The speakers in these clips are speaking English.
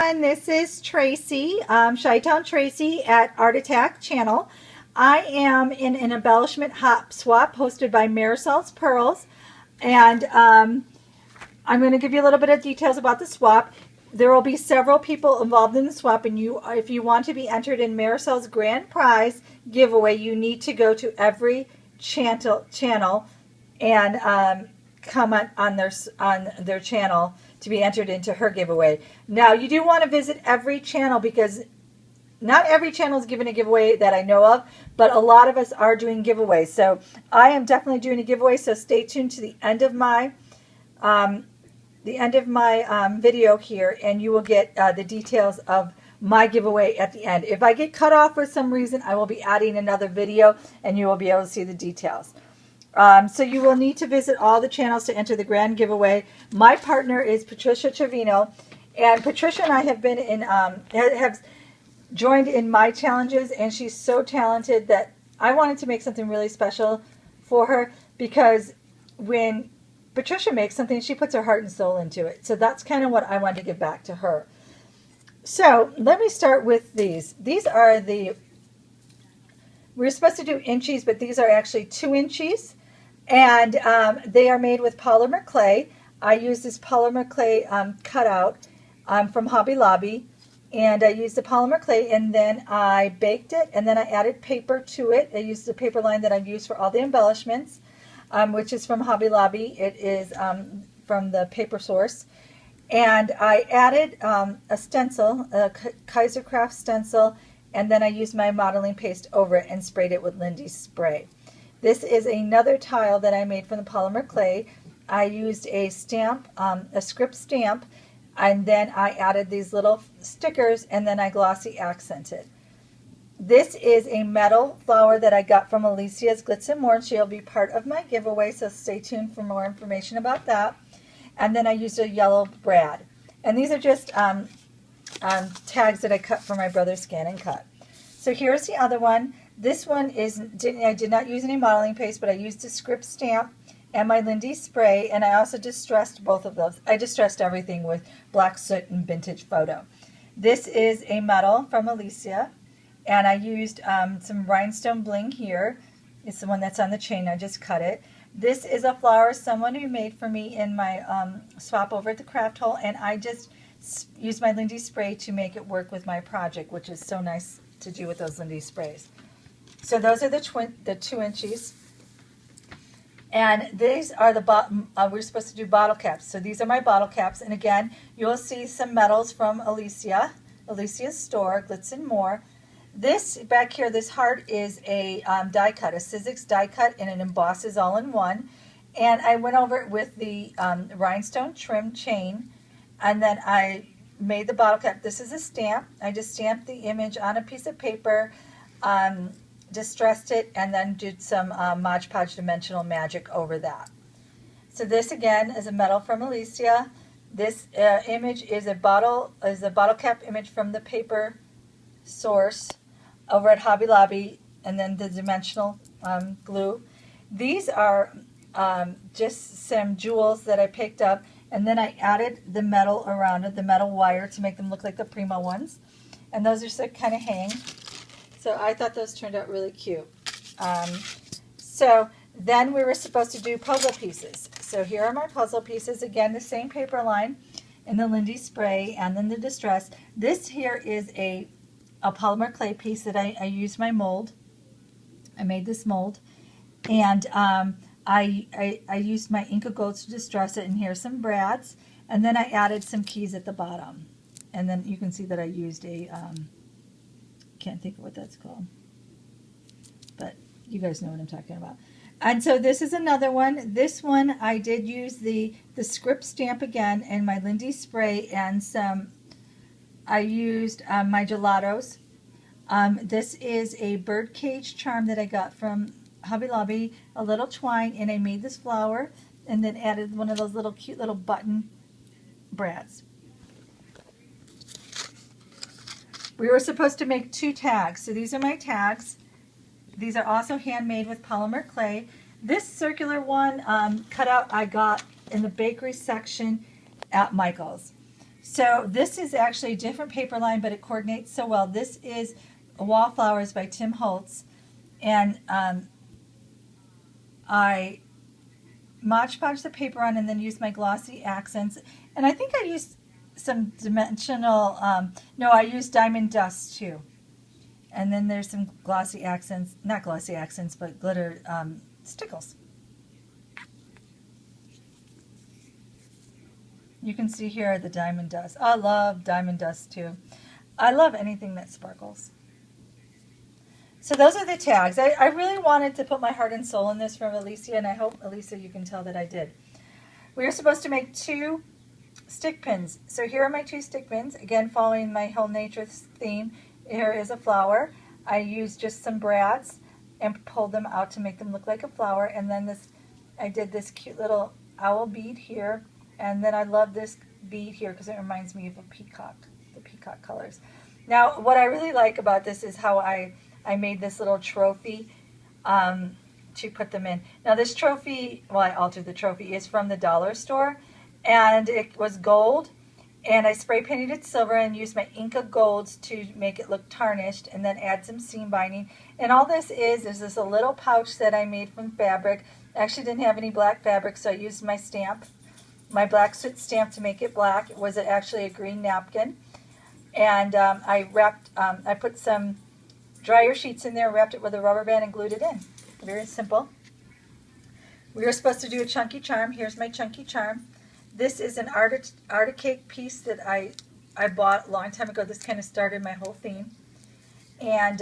everyone, this is Tracy, Chi-townTraci at Art Attack channel. I am in an embellishment hop swap hosted by Marisol Pearls, and I'm going to give you a little bit of details about the swap. There will be several people involved in the swap, and if you want to be entered in Marisol's grand prize giveaway, you need to go to every channel and comment on their channel to be entered into her giveaway. Now, you do want to visit every channel because not every channel is giving a giveaway that I know of, but a lot of us are doing giveaways. So I am definitely doing a giveaway, so stay tuned to the end of my video here, and you will get the details of my giveaway at the end. If I get cut off for some reason, I will be adding another video, and you will be able to see the details. So you will need to visit all the channels to enter the grand giveaway. My partner is Patricia Trevino, and Patricia and I have been in have joined in my challenges, and she's so talented that I wanted to make something really special for her, because when Patricia makes something, she puts her heart and soul into it. So that's kind of what I wanted to give back to her. So let me start with these. These are we were supposed to do inchies, but these are actually 2 inchies. And they are made with polymer clay. I use this polymer clay cutout from Hobby Lobby. And I used the polymer clay, and then I baked it, and then I added paper to it. I used the paper line that I've used for all the embellishments, which is from Hobby Lobby. It is from the Paper Source. And I added a stencil, a Kaiser Craft stencil, and then I used my modeling paste over it and sprayed it with Lindy's spray. This is another tile that I made from the polymer clay. I used a stamp, a script stamp, and then I added these little stickers, and then I glossy accented. This is a metal flower that I got from Alicia's Glitz and More, and she'll be part of my giveaway, so stay tuned for more information about that. And then I used a yellow brad. And these are just tags that I cut for my brother's Scan and Cut. So here's the other one. This one I did not use any modeling paste, but I used a script stamp and my Lindy spray, and I also distressed both of those. I distressed everything with black soot and vintage photo. This is a medal from Alicia, and I used some rhinestone bling here. It's the one that's on the chain. I just cut it. This is a flower someone who made for me in my swap over at the craft hole, and I just used my Lindy spray to make it work with my project, which is so nice to do with those Lindy sprays. So those are the 2 inchies. And these are the bottom, we're supposed to do bottle caps. So these are my bottle caps. And again, you'll see some medals from Alicia's store, Glitz and More. This back here, this heart is a die cut, a Sizzix die cut, and it embosses all in one. And I went over it with the rhinestone trim chain, and then I made the bottle cap. This is a stamp. I just stamped the image on a piece of paper, distressed it, and then did some Mod Podge dimensional magic over that. So this again is a medal from Alicia. This image is a bottle cap image from the Paper Source over at Hobby Lobby, and then the dimensional glue. These are just some jewels that I picked up, and then I added the metal around it, the metal wire, to make them look like the Primo ones. And those are just kind of hang. So I thought those turned out really cute. So then we were supposed to do puzzle pieces. So here are my puzzle pieces. Again, the same paper line in the Lindy spray and then the distress. This here is a polymer clay piece that I used my mold. I made this mold. And I used my Inca Gold to distress it. And here's some brads. And then I added some keys at the bottom. And then you can see that I used a... can't think of what that's called, but you guys know what I'm talking about. And so this is another one. This one I did use the script stamp again, and my Lindy spray, and I used my gelatos. This is a bird cage charm that I got from Hobby Lobby, a little twine, and I made this flower and then added one of those little cute little button brads. We were supposed to make 2 tags, so these are my tags. These are also handmade with polymer clay. This circular one cutout I got in the bakery section at Michael's. So this is actually a different paper line, but it coordinates so well. This is Wallflowers by Tim Holtz, and I Mod Podge the paper on and then use my glossy accents. And I think I used some dimensional, no, I used diamond dust too. And then there's some glossy accents, not glossy accents, but glitter stickles. You can see here the diamond dust. I love diamond dust too. I love anything that sparkles. So those are the tags. I really wanted to put my heart and soul in this from Alicia, and I hope, Alicia, you can tell that I did. We are supposed to make 2 stick pins. So here are my 2 stick pins, again following my whole nature theme. Here is a flower. I used just some brads and pulled them out to make them look like a flower, and then this, I did this cute little owl bead here, and then I love this bead here because it reminds me of a peacock, the peacock colors. Now what I really like about this is how I made this little trophy to put them in. Now this trophy, well, I altered the trophy, is from the dollar store, and it was gold, and I spray painted it silver and used my Inca golds to make it look tarnished, and then add some seam binding. And all this is this a little pouch that I made from fabric. I actually didn't have any black fabric, so I used my stamp, my black soot stamp, to make it black. It was actually a green napkin, and I wrapped, I put some dryer sheets in there, wrapped it with a rubber band, and glued it in. Very simple. We were supposed to do a chunky charm. Here's my chunky charm. This is an Art Cake piece that I bought a long time ago. This kind of started my whole theme. And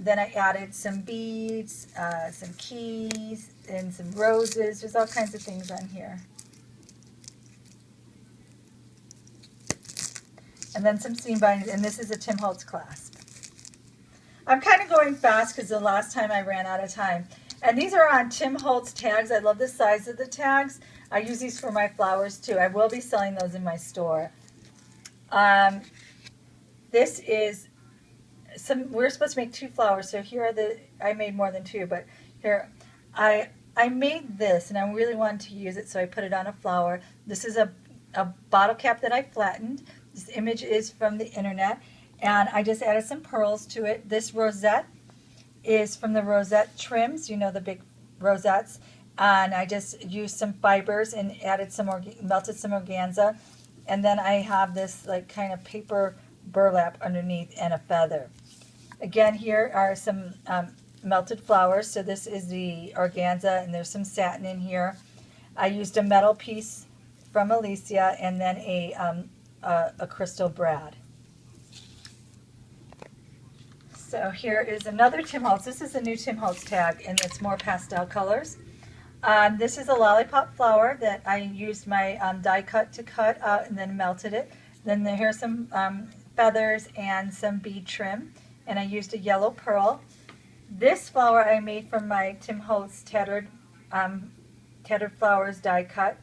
then I added some beads, some keys, and some roses. There's all kinds of things on here. And then some seam bindings, and this is a Tim Holtz clasp. I'm kind of going fast because the last time I ran out of time. And these are on Tim Holtz tags. I love the size of the tags. I use these for my flowers too. I will be selling those in my store. This is some, we're supposed to make 2 flowers. So here are the, I made more than 2, but here, I made this and I really wanted to use it, so I put it on a flower. This is a bottle cap that I flattened. This image is from the internet. And I just added some pearls to it. This rosette is from the rosette trims, you know, the big rosettes. And I just used some fibers and added some, melted some organza. And then I have this like kind of paper burlap underneath and a feather. Again, here are some melted flowers. So this is the organza, and there's some satin in here. I used a metal piece from Alicia, and then a crystal brad. So here is another Tim Holtz. This is a new Tim Holtz tag, and it's more pastel colors. This is a lollipop flower that I used my die cut to cut out and then melted it. Then here's some feathers and some bead trim, and I used a yellow pearl. This flower I made from my Tim Holtz Tattered Flowers die cut.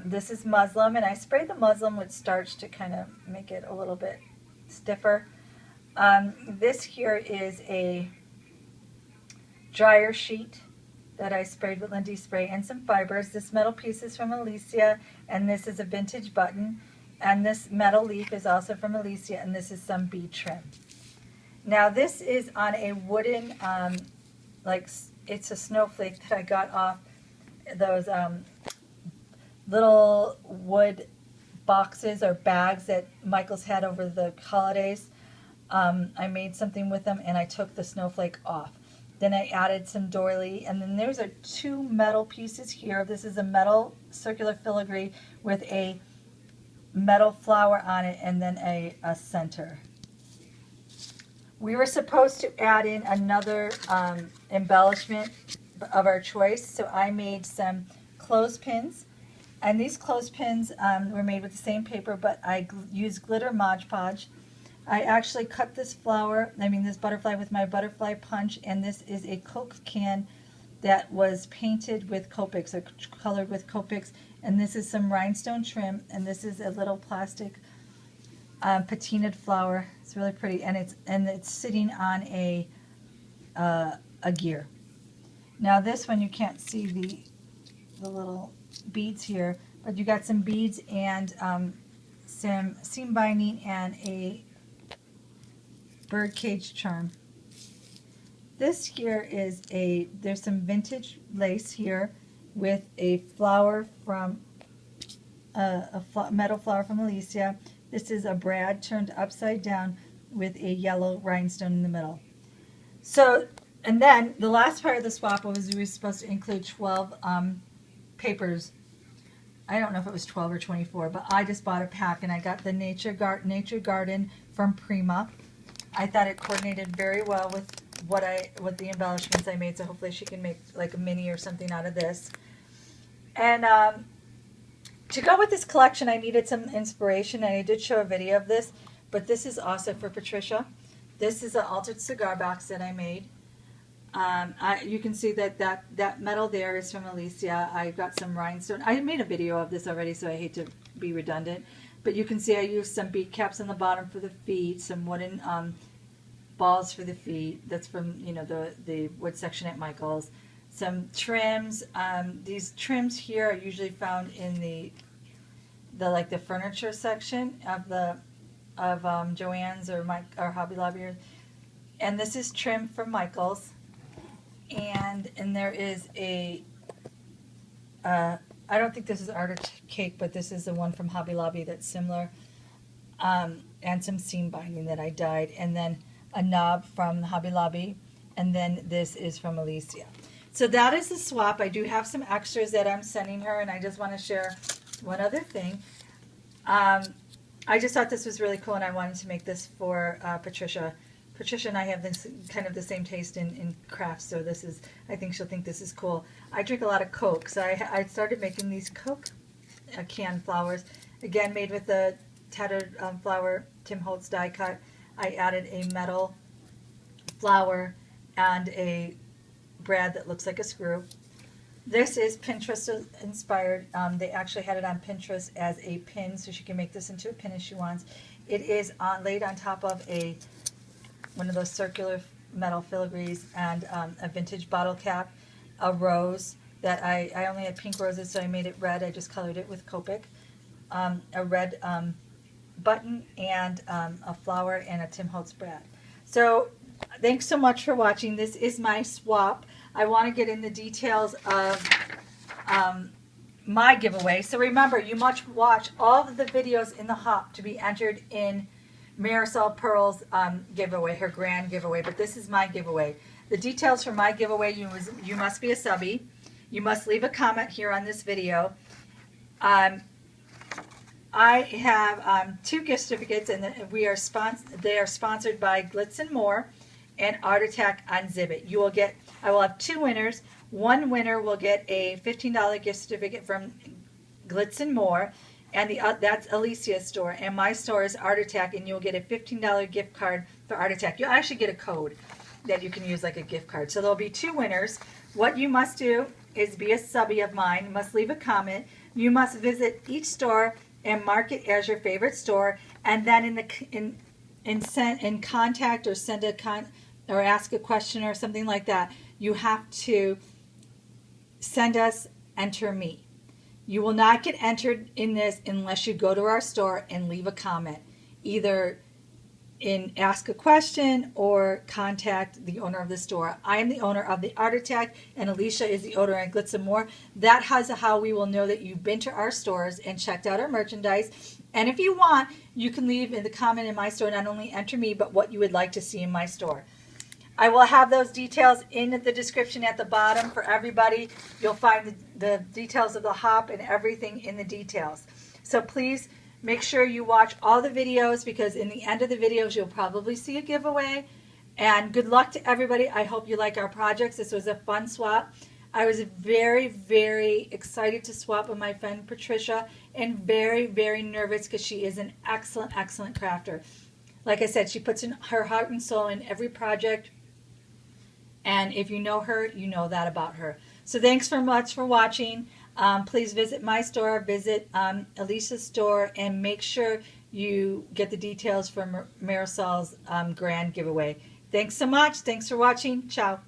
This is muslin, and I sprayed the muslin with starch to kind of make it a little bit stiffer. This here is a dryer sheet that I sprayed with Lindy spray and some fibers. This metal piece is from Alicia, and this is a vintage button. And this metal leaf is also from Alicia, and this is some bead trim. Now this is on a wooden, like it's a snowflake that I got off those little wood boxes or bags that Michael's had over the holidays. I made something with them, and I took the snowflake off. Then I added some doily, and then there's 2 metal pieces here. This is a metal circular filigree with a metal flower on it, and then a center. We were supposed to add in another embellishment of our choice, so I made some clothespins. And these clothespins were made with the same paper, but I used glitter Mod Podge. I actually cut this this butterfly with my butterfly punch, and this is a Coke can that was painted with Copics, or colored with Copics, and this is some rhinestone trim, and this is a little plastic patinaed flower. It's really pretty, and it's sitting on a gear. Now this one, you can't see the little beads here, but you got some beads and some seam binding, and a birdcage charm. This here is there's some vintage lace here with a flower from metal flower from Alicia. This is a brad turned upside down with a yellow rhinestone in the middle. So, and then the last part of the swap was we were supposed to include 12 papers. I don't know if it was 12 or 24, but I just bought a pack, and I got the Nature Garden from Prima. I thought it coordinated very well with what the embellishments I made, so hopefully she can make like a mini or something out of this. And to go with this collection, I needed some inspiration, and I did show a video of this, but this is also for Patricia. This is an altered cigar box that I made. You can see that metal there is from Alicia. I got some rhinestone. I made a video of this already, so I hate to be redundant. But you can see I used some bead caps on the bottom for the feet, some wooden balls for the feet. That's from, you know, the wood section at Michael's. Some trims. These trims here are usually found in the furniture section of Joann's or Hobby Lobby. And this is trim from Michael's. And there is I don't think this is artichoke, but this is the one from Hobby Lobby that's similar. And some seam binding that I dyed. And then a knob from Hobby Lobby. And then this is from Alicia. So that is the swap. I do have some extras that I'm sending her, and I just want to share one other thing. I just thought this was really cool, and I wanted to make this for Patricia. Patricia and I have this kind of the same taste in crafts, so this is, I think she'll think this is cool. I drink a lot of Coke, so I started making these Coke canned flowers, again made with the tattered flower Tim Holtz die cut. I added a metal flower and a brad that looks like a screw. This is Pinterest inspired. They actually had it on Pinterest as a pin, so she can make this into a pin if she wants. It is laid on top of one of those circular metal filigrees and a vintage bottle cap, a rose that I only had pink roses, so I made it red. I just colored it with Copic. A red button and a flower and a Tim Holtz brad. So thanks so much for watching. This is my swap. I want to get in the details of my giveaway. So remember, you must watch all of the videos in the hop to be entered in Marisol Pearls giveaway, her grand giveaway. But this is my giveaway. The details for my giveaway, you must be a subby. You must leave a comment here on this video. I have 2 gift certificates, and they are sponsored by Glitz & More and Art Attack on Zibbit. I will have 2 winners. One winner will get a $15 gift certificate from Glitz & More, and that's Alicia's store, and my store is Art Attack, and you'll get a $15 gift card for Art Attack. You'll actually get a code that you can use like a gift card. So there'll be 2 winners. What you must do is be a subby of mine. You must leave a comment. You must visit each store and mark it as your favorite store, and then in contact or send or ask a question or something like that, you have to send us enter me. You will not get entered in this unless you go to our store and leave a comment, either in ask a question or contact the owner of the store. I am the owner of the Art Attack, and Alicia is the owner of Glitz & More. That is how we will know that you've been to our stores and checked out our merchandise. And if you want, you can leave in the comment in my store, not only enter me, but what you would like to see in my store. I will have those details in the description at the bottom for everybody. You'll find the details of the hop and everything in the details. So please make sure you watch all the videos, because in the end of the videos you'll probably see a giveaway. And good luck to everybody. I hope you like our projects. This was a fun swap. I was very, very excited to swap with my friend Patricia, and very, very nervous because she is an excellent, excellent crafter. Like I said, she puts in her heart and soul in every project. And if you know her, you know that about her. So thanks so much for watching. Please visit my store, visit Alicia's store, and make sure you get the details from Marisol's grand giveaway. Thanks so much. Thanks for watching. Ciao.